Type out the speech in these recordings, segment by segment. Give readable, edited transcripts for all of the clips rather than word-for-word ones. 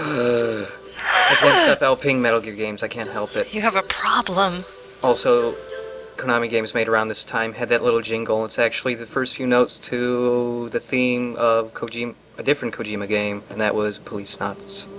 I can't stop LPing Metal Gear games. I can't help it. You have a problem. Also, Konami games made around this time had that little jingle. It's actually the first few notes to the theme of Kojima, a different Kojima game, and that was Police Knots.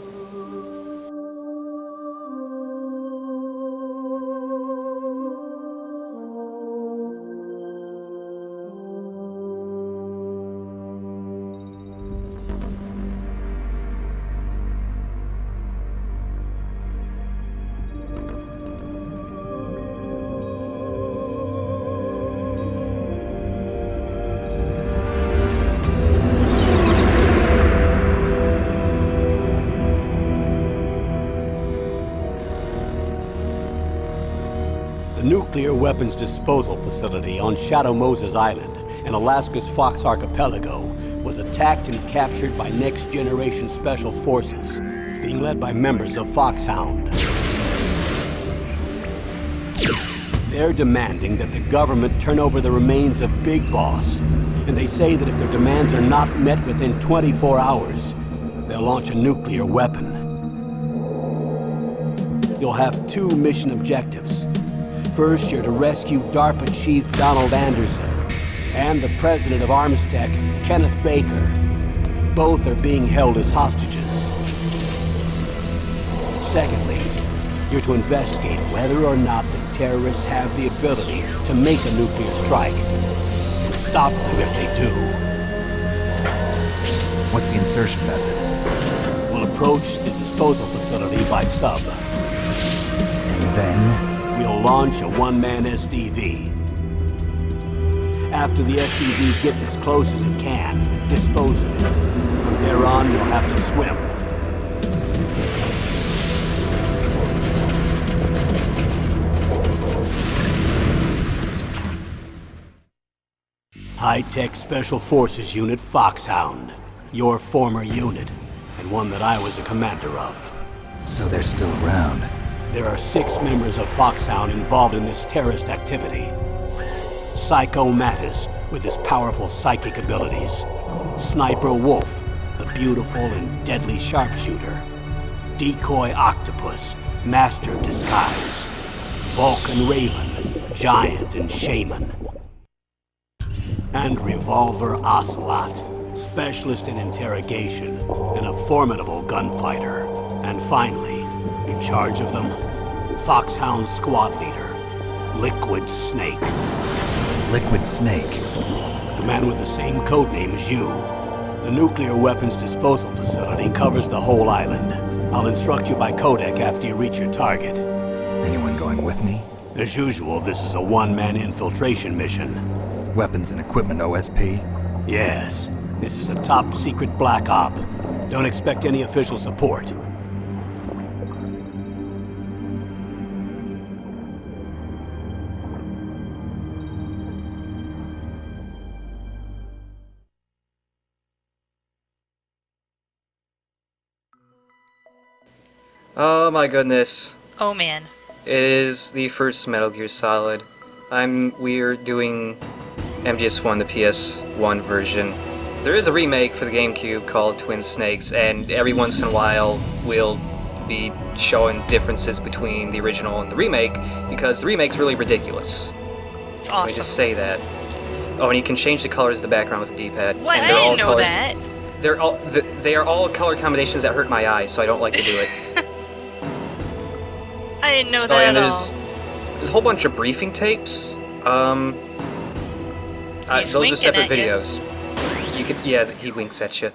The nuclear weapons disposal facility on Shadow Moses Island in Alaska's Fox Archipelago was attacked and captured by next-generation special forces, being led by members of Foxhound. They're demanding that the government turn over the remains of Big Boss, and they say that if their demands are not met within 24 hours, they'll launch a nuclear weapon. You'll have two mission objectives. First, you're to rescue DARPA Chief Donald Anderson and the president of Armstech, Kenneth Baker. Both are being held as hostages. Secondly, you're to investigate whether or not the terrorists have the ability to make a nuclear strike and stop them if they do. What's the insertion method? We'll approach the disposal facility by sub. And then? We'll launch a one-man SDV. After the SDV gets as close as it can, dispose of it. From there on, you'll have to swim. High-Tech Special Forces Unit Foxhound. Your former unit, and one that I was a commander of. So they're still around. There are 6 members of Foxhound involved in this terrorist activity. Psycho Mattis, with his powerful psychic abilities. Sniper Wolf, the beautiful and deadly sharpshooter. Decoy Octopus, master of disguise. Vulcan Raven, giant and shaman. And Revolver Ocelot, specialist in interrogation and a formidable gunfighter. And finally, in charge of them, Foxhound's squad leader, Liquid Snake. Liquid Snake? The man with the same codename as you. The nuclear weapons disposal facility covers the whole island. I'll instruct you by Codec after you reach your target. Anyone going with me? As usual, this is a one-man infiltration mission. Weapons and equipment OSP? Yes. This is a top-secret black op. Don't expect any official support. Oh my goodness. Oh man. It is the first Metal Gear Solid. We're doing MGS1, the PS1 version. There is a remake for the GameCube called Twin Snakes, and every once in a while we'll be showing differences between the original and the remake, because the remake's really ridiculous. It's Let me awesome. just say that. Oh, and you can change the colors of the background with the D-pad. What? And I they're all didn't know colors. that. They are all color combinations that hurt my eyes, so I don't like to do it. I didn't know Oh, that and at there's a whole bunch of briefing tapes. Those are winking separate at you. videos. Yeah, he winks at you.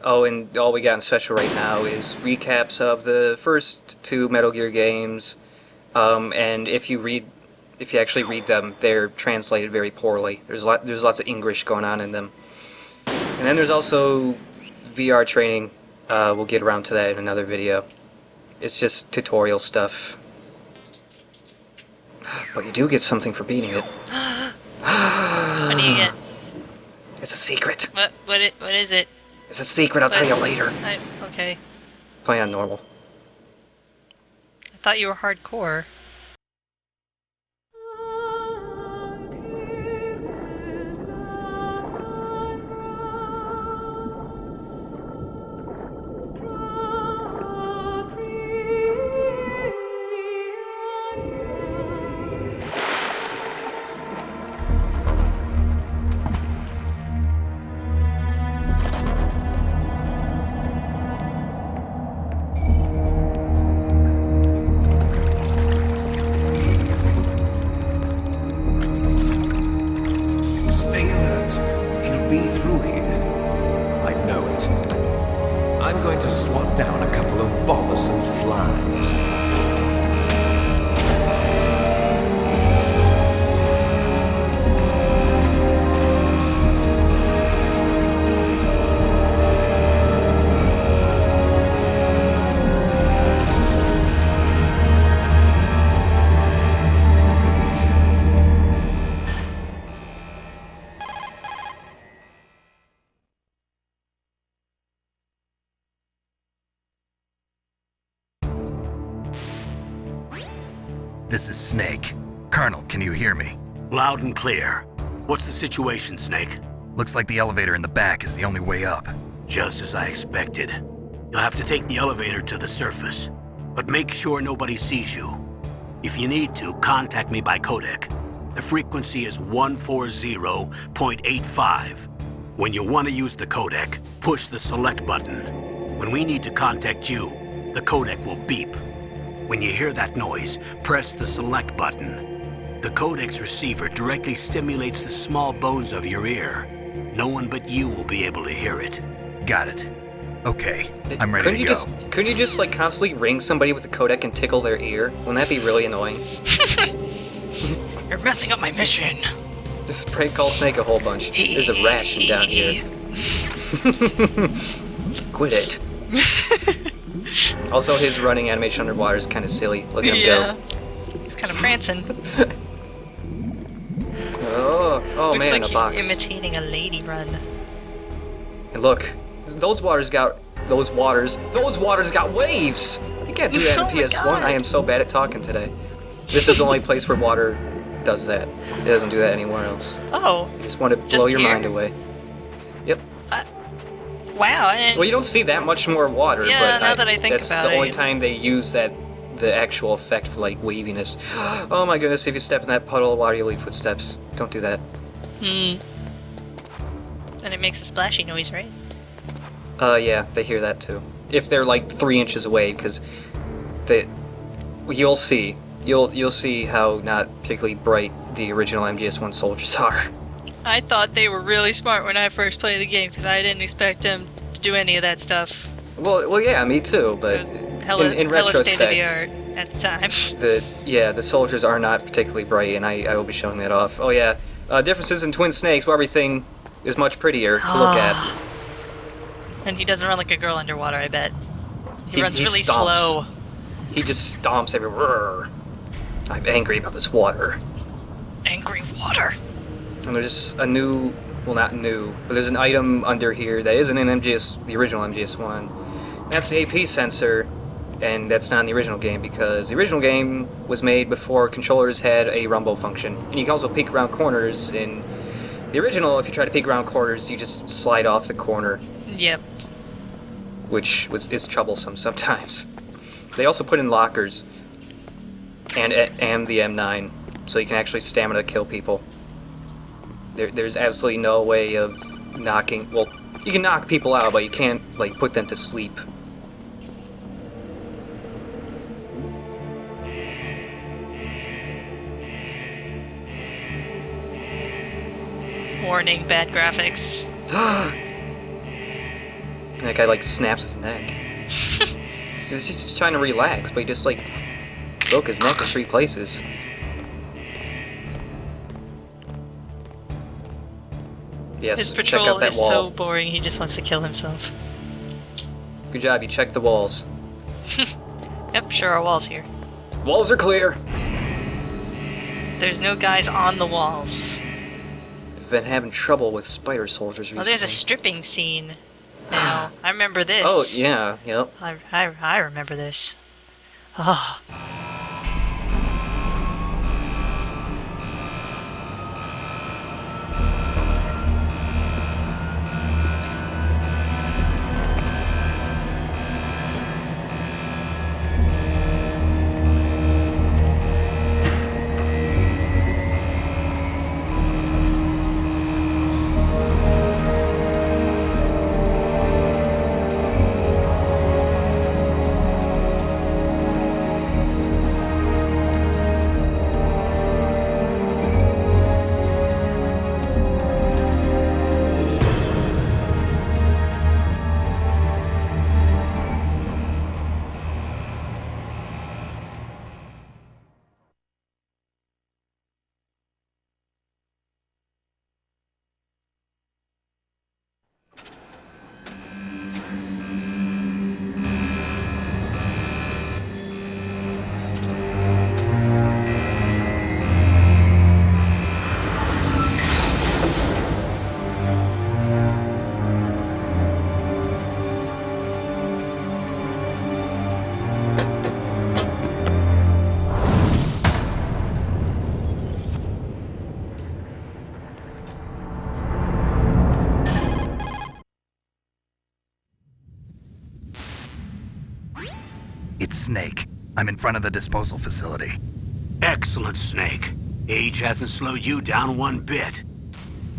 Oh, and all we got in special right now is recaps of the first 2 Metal Gear games. And if you actually read them, they're translated very poorly. There's lots of English going on in them. And then there's also VR training. We'll get around to that in another video. It's just tutorial stuff. But you do get something for beating it. What do you get? It's a secret. What is it? It's a secret, I'll tell you later. Okay. Play on normal. I thought you were hardcore. I'm going to swat down a couple of bothersome flies. This is Snake. Colonel, can you hear me? Loud and clear. What's the situation, Snake? Looks like the elevator in the back is the only way up. Just as I expected. You'll have to take the elevator to the surface, but make sure nobody sees you. If you need to, contact me by codec. The frequency is 140.85. When you want to use the codec, push the select button. When we need to contact you, the codec will beep. When you hear that noise, press the select button. The codec's receiver directly stimulates the small bones of your ear. No one but you will be able to hear it. Got it. Okay, I'm ready to go. Couldn't you just like constantly ring somebody with a codec and tickle their ear? Wouldn't that be really annoying? You're messing up my mission. Just prank call Snake a whole bunch. There's a ration down here. Quit it. Also, his running animation underwater is kind of silly. Look at him go. He's kind of prancing. Oh Looks man, like a he's box. imitating a lady run. And look, those waters got waves. You can't do that in Oh my PS1. God. I am so bad at talking today. This is the only place where water does that. It doesn't do that anywhere else. Oh, I just want to blow Just your here? mind away. Yep. wow. And Well, you don't see that much more water, Yeah, but now that I think that's about the only it. time they use the actual effect for like waviness. Oh my goodness! If you step in that puddle of water, you leave footsteps. Don't do that. and it makes a splashy noise, right? Yeah, they hear that too. If they're like 3 inches away, because you'll see how not particularly bright the original MGS1 soldiers are. I thought they were really smart when I first played the game because I didn't expect them to do any of that stuff. Well, yeah, me too. But It was hella, in hella state of the retrospect, art at the time. the soldiers are not particularly bright, and I will be showing that off. Oh yeah, differences in Twin Snakes, where everything is much prettier to look at. And he doesn't run like a girl underwater, I bet. He runs really stomps. slow. He just stomps everywhere. I'm angry about this water. Angry water. And there's a new, well not new, but there's an item under here that isn't in the original MGS1. That's the AP sensor, and that's not in the original game because the original game was made before controllers had a rumble function. And you can also peek around corners. In the original, if you try to peek around corners, you just slide off the corner, Yep. which is troublesome sometimes. They also put in lockers and the M9, so you can actually stamina kill people. There's absolutely no way of knocking. Well, you can knock people out, but you can't like put them to sleep. Warning, bad graphics. That guy like snaps his neck. He's just trying to relax, but he just like broke his neck in 3 places. Yes, His check patrol out that is wall. so boring, he just wants to kill himself. Good job, you checked the walls. Yep, sure, our wall's here. Walls are clear. There's no guys on the walls. I've been having trouble with spider soldiers recently. Oh, there's a stripping scene now. I remember this. Oh yeah, yep. I remember this. Oh. It's Snake. I'm in front of the disposal facility. Excellent, Snake. Age hasn't slowed you down one bit.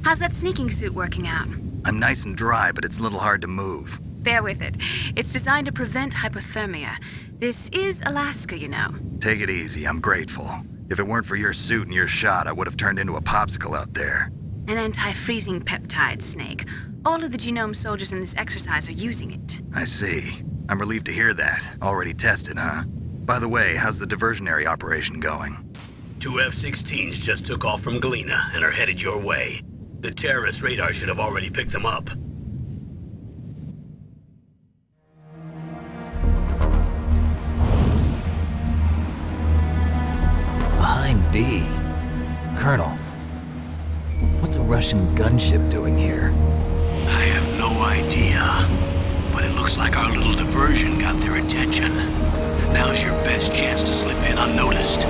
How's that sneaking suit working out? I'm nice and dry, but it's a little hard to move. Bear with it. It's designed to prevent hypothermia. This is Alaska, you know. Take it easy, I'm grateful. If it weren't for your suit and your shot, I would have turned into a popsicle out there. An anti-freezing peptide, Snake. All of the genome soldiers in this exercise are using it. I see. I'm relieved to hear that. Already tested, huh? By the way, how's the diversionary operation going? 2 F-16s just took off from Galena and are headed your way. The terrorist radar should have already picked them up. Behind D. Colonel, what's a Russian gunship doing here? I have no idea, but it looks like our little diversion got their attention. Now's your best chance to slip in unnoticed.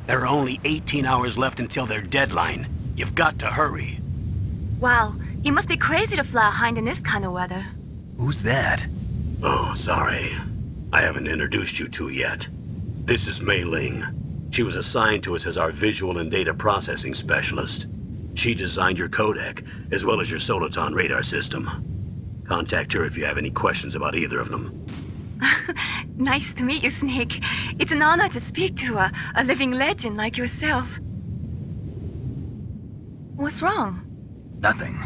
There are only 18 hours left until their deadline. You've got to hurry. Wow, you must be crazy to fly a hind in this kind of weather. Who's that? Oh, sorry. I haven't introduced you to yet. This is Mei Ling. She was assigned to us as our visual and data processing specialist. She designed your codec, as well as your soliton radar system. Contact her if you have any questions about either of them. Nice to meet you, Snake. It's an honor to speak to a living legend like yourself. What's wrong? Nothing.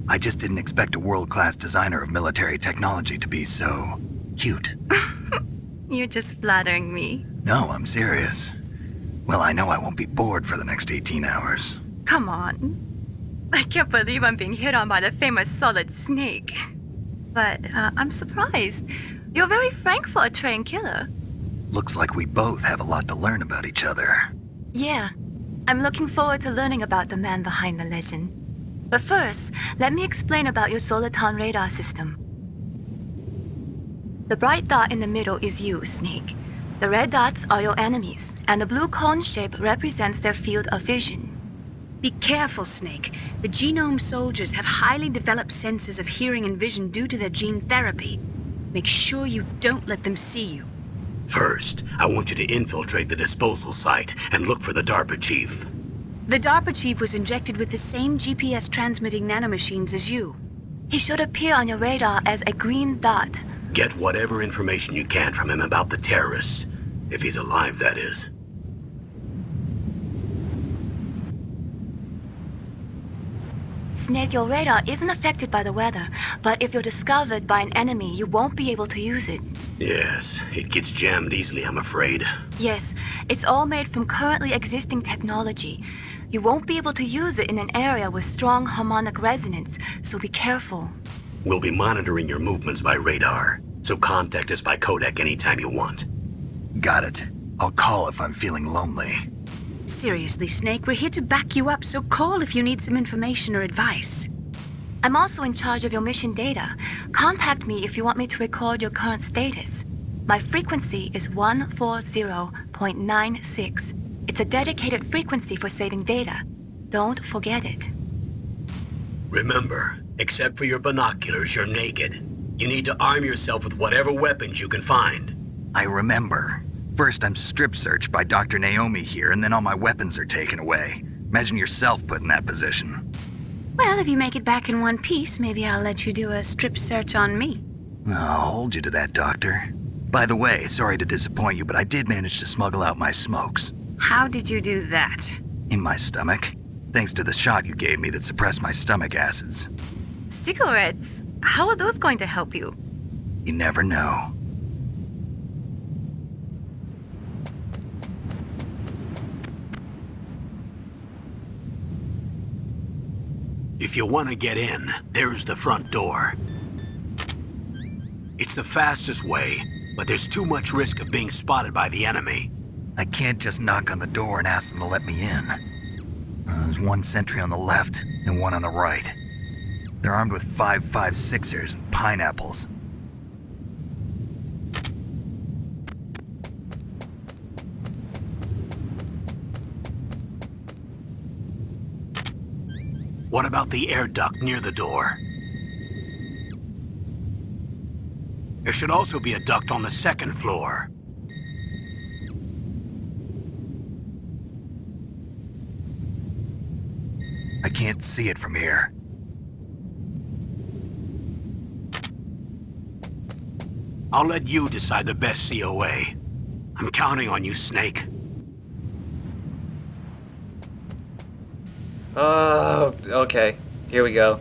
I just didn't expect a world-class designer of military technology to be so cute. You're just flattering me. No, I'm serious. Well, I know I won't be bored for the next 18 hours. Come on. I can't believe I'm being hit on by the famous Solid Snake. But I'm surprised. You're very frank for a trained killer. Looks like we both have a lot to learn about each other. Yeah. I'm looking forward to learning about the man behind the legend. But first, let me explain about your soliton radar system. The bright dot in the middle is you, Snake. The red dots are your enemies, and the blue cone shape represents their field of vision. Be careful, Snake. The genome soldiers have highly developed senses of hearing and vision due to their gene therapy. Make sure you don't let them see you. First, I want you to infiltrate the disposal site and look for the DARPA chief. The DARPA chief was injected with the same GPS transmitting nanomachines as you. He should appear on your radar as a green dot. Get whatever information you can from him about the terrorists. If he's alive, that is. Snake, your radar isn't affected by the weather, but if you're discovered by an enemy, you won't be able to use it. Yes, it gets jammed easily, I'm afraid. Yes, it's all made from currently existing technology. You won't be able to use it in an area with strong harmonic resonance, so be careful. We'll be monitoring your movements by radar, so contact us by codec anytime you want. Got it. I'll call if I'm feeling lonely. Seriously, Snake, we're here to back you up, so call if you need some information or advice. I'm also in charge of your mission data. Contact me if you want me to record your current status. My frequency is 140.96. It's a dedicated frequency for saving data. Don't forget it. Remember, except for your binoculars, you're naked. You need to arm yourself with whatever weapons you can find. I remember. First, I'm strip searched by Dr. Naomi here, and then all my weapons are taken away. Imagine yourself put in that position. Well, if you make it back in one piece, maybe I'll let you do a strip search on me. I'll hold you to that, Doctor. By the way, sorry to disappoint you, but I did manage to smuggle out my smokes. How did you do that? In my stomach. Thanks to the shot you gave me that suppressed my stomach acids. Cigarettes? How are those going to help you? You never know. If you want to get in, there's the front door. It's the fastest way, but there's too much risk of being spotted by the enemy. I can't just knock on the door and ask them to let me in. There's one sentry on the left and one on the right. They're armed with 5.56ers and pineapples. What about the air duct near the door? There should also be a duct on the second floor. I can't see it from here. I'll let you decide the best COA. I'm counting on you, Snake. Okay. Here we go.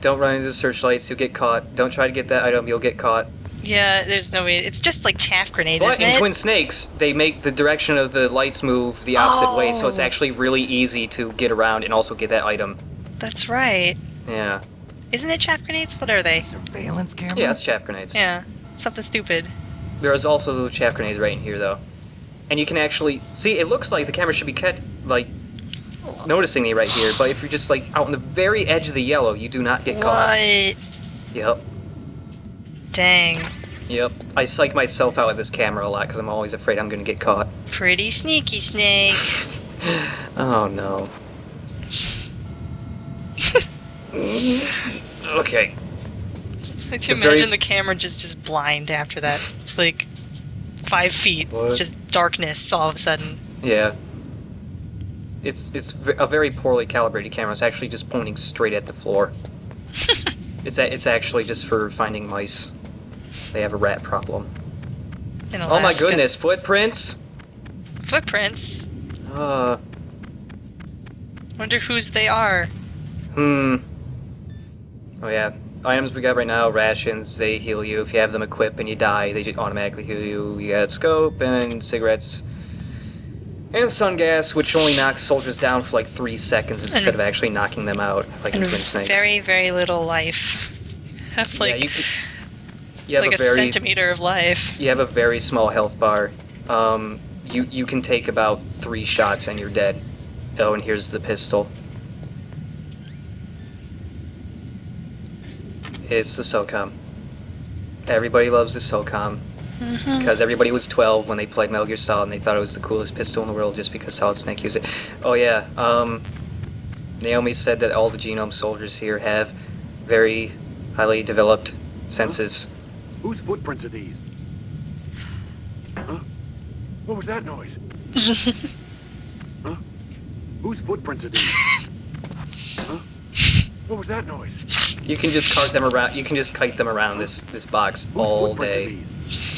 Don't run into the searchlights, you'll get caught. Don't try to get that item, you'll get caught. Yeah, there's no way. It's just like chaff grenades, But isn't in it? Twin Snakes, they make the direction of the lights move the opposite way, so it's actually really easy to get around and also get that item. That's right. Yeah. Isn't it chaff grenades? What are they? Surveillance camera? Yeah, it's chaff grenades. Yeah, something stupid. There's also chaff grenades right in here, though. And you can actually... See, it looks like the camera should be noticing me right here, but if you're just, out on the very edge of the yellow, you do not get caught. What? Yep. Dang. Yep. I psych myself out with this camera a lot, because I'm always afraid I'm going to get caught. Pretty sneaky, Snake. Oh, no. Okay. Like to The very- imagine the camera just blind after that. 5 feet. What? Just darkness all of a sudden. Yeah. It's a very poorly calibrated camera. It's actually just pointing straight at the floor. It's actually just for finding mice. They have a rat problem. In Oh my Alaska. goodness, footprints? Footprints? Uh, Wonder whose they are. Oh yeah. Items we got right now, rations, they heal you. If you have them equipped and you die, they just automatically heal you. You got scope and cigarettes. And sun gas, which only knocks soldiers down for 3 seconds instead of actually knocking them out, like in And Twin Snakes. very, very little life. Have yeah, you have like a very centimeter of life. You have a very small health bar. You can take about 3 shots and you're dead. Oh, and here's the pistol. It's the SOCOM. Everybody loves the SOCOM. Because everybody was 12 when they played Metal Gear Solid and they thought it was the coolest pistol in the world just because Solid Snake used it. Oh yeah, Naomi said that all the genome soldiers here have very highly developed senses. Whose footprints are these? Huh? What was that noise? Huh? Whose footprints are these? Huh? What was that noise? You can just cart them around. You can just kite them around this box Whose all footprints are day. these?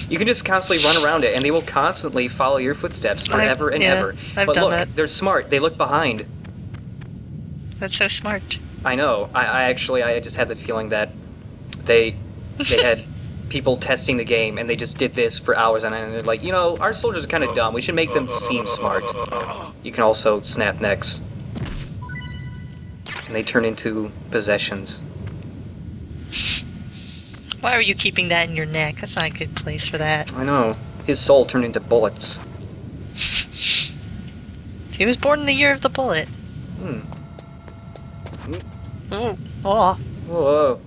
You can just constantly run around it, and they will constantly follow your footsteps forever and yeah, ever. I've But done look, that. they're smart. They look behind. That's so smart. I know. I just had the feeling that they had people testing the game, and they just did this for hours on end. And they're like, our soldiers are kind of dumb. We should make them seem smart. You can also snap necks. And they turn into possessions. Why are you keeping that in your neck? That's not a good place for that. I know. His soul turned into bullets. He was born in the year of the bullet. Ooh. Oh. Whoa.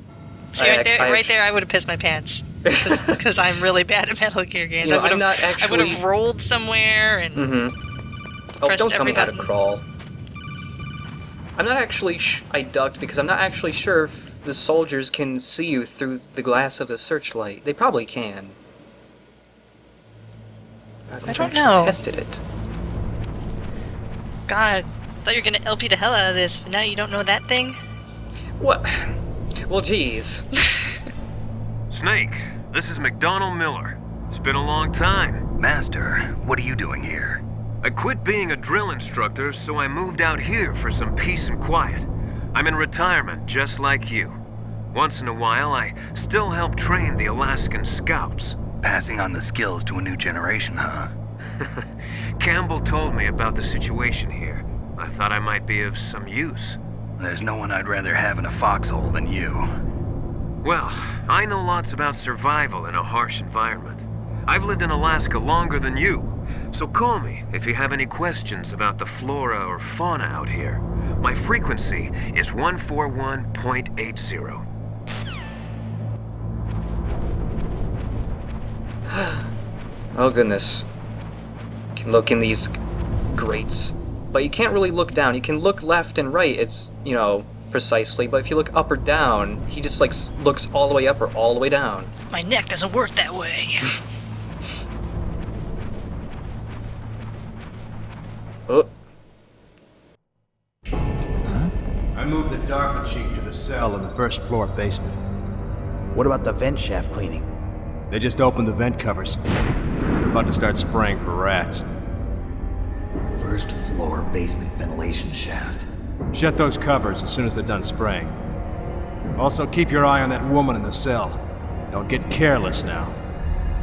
See, right there, I would have pissed my pants. Because I'm really bad at Metal Gear games. You know, I I'm not I would have rolled somewhere and Oh, pressed don't tell me every how to button. crawl. I'm not actually I ducked because I'm not actually sure if the soldiers can see you through the glass of the searchlight. They probably can. I've never don't actually know. tested it. God, I thought you were gonna LP the hell out of this, but now you don't know that thing? What? Well, geez. Snake, this is McDonald Miller. It's been a long time. Master, what are you doing here? I quit being a drill instructor, so I moved out here for some peace and quiet. I'm in retirement, just like you. Once in a while, I still help train the Alaskan Scouts. Passing on the skills to a new generation, huh? Campbell told me about the situation here. I thought I might be of some use. There's no one I'd rather have in a foxhole than you. Well, I know lots about survival in a harsh environment. I've lived in Alaska longer than you, so call me if you have any questions about the flora or fauna out here. My frequency is 141.80. Oh goodness. You can look in these grates, but you can't really look down. You can look left and right, it's, you know, precisely, but if you look up or down, he just, like, looks all the way up or all the way down. My neck doesn't work that way. Oh. I moved the DARPA chief to the cell in the first floor basement. What about the vent shaft cleaning? They just opened the vent covers. They're about to start spraying for rats. First floor basement ventilation shaft. Shut those covers as soon as they're done spraying. Also, keep your eye on that woman in the cell. Don't get careless now.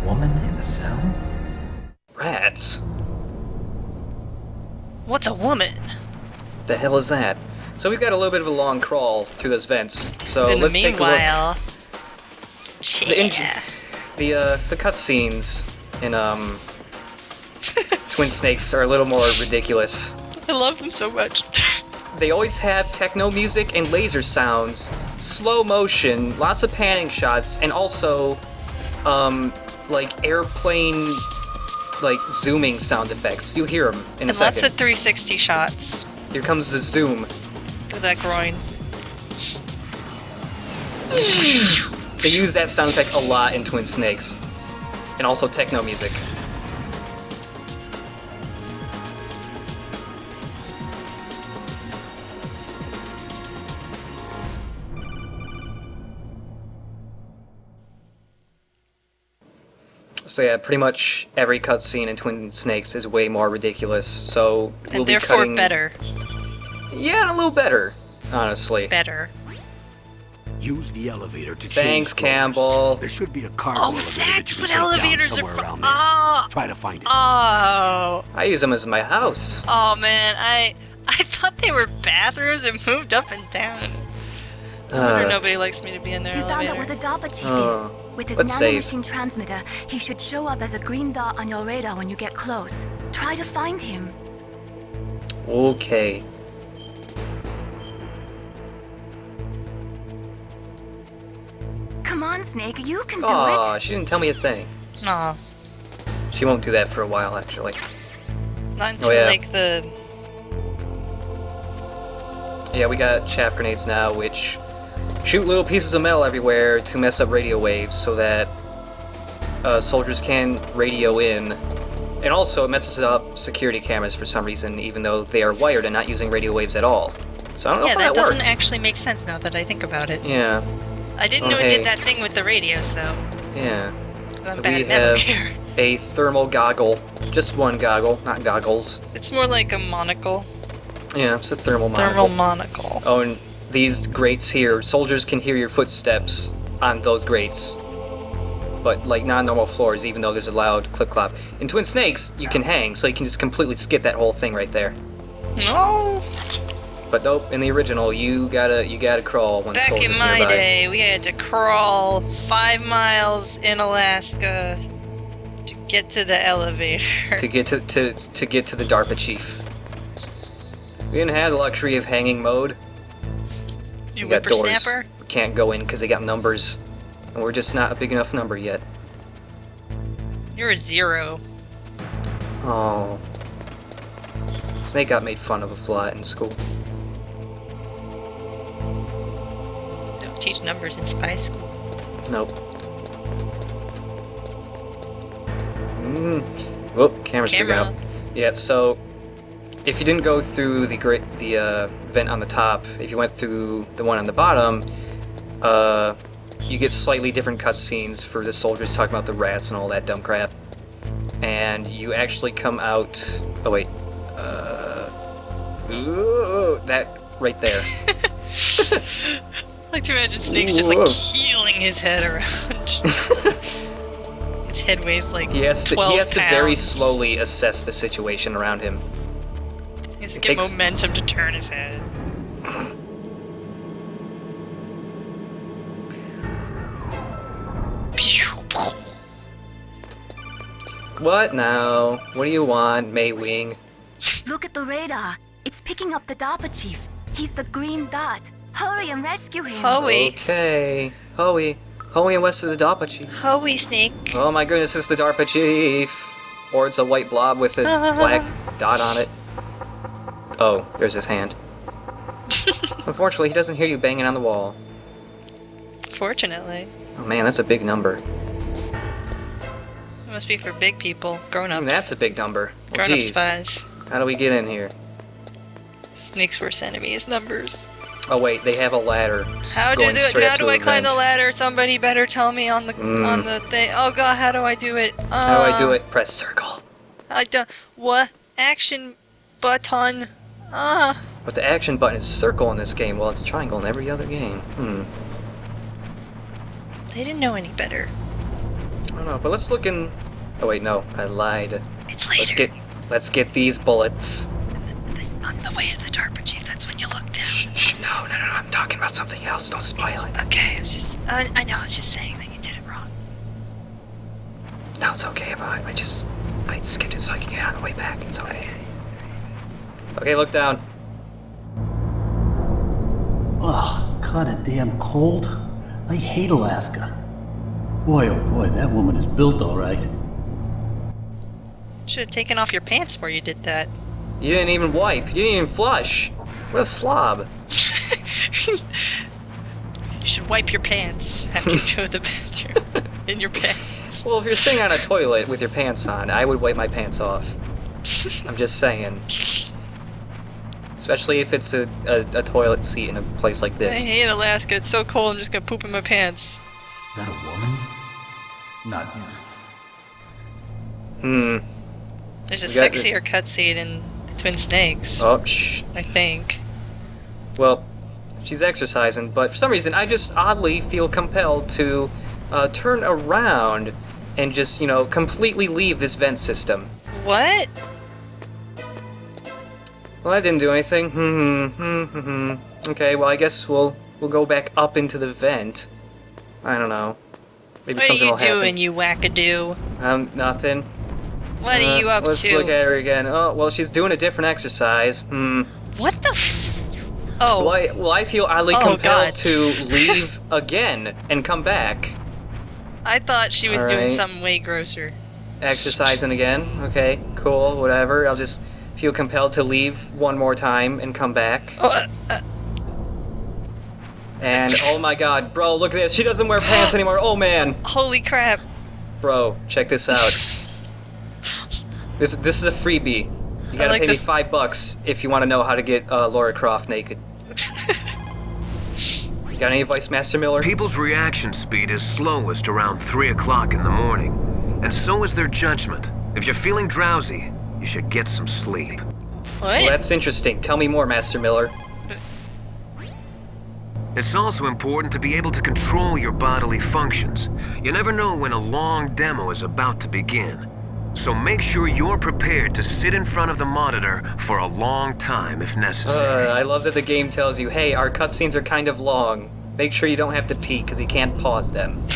Woman in the cell? Rats. What's a woman? The hell is that? So we've got a little bit of a long crawl through those vents. So In let's the take a look. meanwhile, The cutscenes in Twin Snakes are a little more ridiculous. I love them so much. They always have techno music and laser sounds, slow motion, lots of panning shots, and also like airplane like zooming sound effects. You hear them in a And second. lots of 360 shots. Here comes the zoom. Look at that groin. They use that sound effect a lot in Twin Snakes. And also techno music. So yeah, pretty much every cutscene in Twin Snakes is way more ridiculous, so we'll And be therefore cutting... better. Yeah, and a little better, honestly. Better. Use the elevator to Thanks, change floors. Campbell. There should be a cargo Oh, elevator that's that you what can take down elevators are somewhere for. around there. Oh, Try to find it. oh, I use them as my house. oh man, I thought they were bathrooms and moved up and down. I wonder nobody likes me to be in their You found out elevator. where the DARPA chief Oh. is. With his Let's save. nanomachine transmitter, he should show up as a green dot on your radar when you get close. Try to find him. Okay. Come on, Snake, you can do Aw, it. she didn't tell me a thing. Aw, She won't do that for a while, actually. not until yeah. like the. Yeah, we got chaff grenades now, which shoot little pieces of metal everywhere to mess up radio waves so that soldiers can radio in. And also, it messes up security cameras for some reason, even though they are wired and not using radio waves at all. So I don't know Yeah, if that doesn't works. actually make sense now that I think about it. Yeah, I didn't Oh, know it hey. did that thing with the radios though. yeah. 'Cause I'm We bad at Metal have Gear. a thermal goggle. Just one goggle, not goggles. It's more like a monocle. Yeah, it's a thermal Thermal monocle. monocle. Oh, and these grates here, soldiers can hear your footsteps on those grates. But like non-normal floors, even though there's a loud clip-clop. In Twin Snakes, you can hang, so you can just completely skip that whole thing right there. No. But nope, in the original, you gotta crawl when Back soldiers in my nearby. day, we had to crawl 5 miles in Alaska to get to the elevator. To get to get to the DARPA chief. We didn't have the luxury of hanging mode. You We got doors. whippersnapper? We can't go in because they got numbers. And we're just not a big enough number yet. You're a 0. Oh. Snake got made fun of a lot in school. Don't teach numbers in spy school. Nope. Whoop, camera's freaking Camera. out. Yeah, so if you didn't go through the vent on the top, if you went through the one on the bottom, you get slightly different cutscenes for the soldiers talking about the rats and all that dumb crap. And you actually come out. Oh wait, ooh, that right there. I like to imagine Snake's just like Whoa. keeling his head around. His head weighs like He has 12 to very pounds. slowly assess the situation around him. He has to It get takes- momentum to turn his head. What now? What do you want, Maywing? Look at the radar. It's picking up the DARPA chief. He's the green dot. Hurry and rescue him. Hoey. Okay. Hoey and west of the DARPA chief. Hoey, Snake. Oh my goodness, it's the DARPA chief. Or it's a white blob with a black dot on it. Oh, there's his hand. Unfortunately, he doesn't hear you banging on the wall. Fortunately. Oh man, that's a big number. It must be for big people, grown-ups. That's a big number. Well, Grown-up geez. spies. How do we get in here? Snake's worst enemy is numbers. Oh wait, they have a ladder. How do I climb the ladder? Somebody better tell me on the thing. Oh god, how do I do it? How do I do it? Press circle. I don't. What? Action button. But the action button is circle in this game. Well, it's triangle in every other game. They didn't know any better. I don't know, but let's look in. Oh wait, no, I lied. It's later. Let's get these bullets. On the way to the DARPA chief, that's when you look down. Shh, no, I'm talking about something else. Don't spoil it. Okay, it's just. I know, I was just saying that you did it wrong. No, it's okay. I skipped it so I can get on the way back. It's okay. Okay, look down. Oh, kinda damn cold. I hate Alaska. Boy, oh boy, that woman is built all right. Should have taken off your pants before you did that. You didn't even wipe. You didn't even flush. What a slob. You should wipe your pants after you go to the bathroom. In your pants. Well, if you're sitting on a toilet with your pants on, I would wipe my pants off. I'm just saying. Especially if it's a toilet seat in a place like I this. hate Alaska. It's so cold. I'm just gonna poop in my pants. Is that a woman? Not yet. There's a We got sexier cutscene in Twin Snakes. Oh, shh. I think. Well, she's exercising, but for some reason I just oddly feel compelled to turn around and just, completely leave this vent system. What? Well, I didn't do anything. Okay, well, I guess we'll go back up into the vent. I don't know. Maybe What are something you will happen. doing, you wackadoo? Nothing. What are you up Let's to? look at her again. Oh, well, she's doing a different exercise. What the Oh. Well, I feel oddly Oh, compelled God. to leave again and come back. I thought she was doing Alright. something way grosser. Exercising again. Okay, cool, whatever. I'll just feel compelled to leave one more time and come back. And oh my god, bro, look at this. She doesn't wear pants anymore. Oh man. Holy crap. Bro, check this out. This is a freebie. You gotta like pay this- me $5 if you want to know how to get Laura Croft naked. Got any advice, Master Miller? People's reaction speed is slowest around 3 o'clock in the morning, and so is their judgment. If you're feeling drowsy, you should get some sleep. What? Well, that's interesting. Tell me more, Master Miller. It's also important to be able to control your bodily functions. You never know when a long demo is about to begin. So make sure you're prepared to sit in front of the monitor for a long time if necessary. I love that the game tells you, hey, our cutscenes are kind of long. Make sure you don't have to pee, because you can't pause them.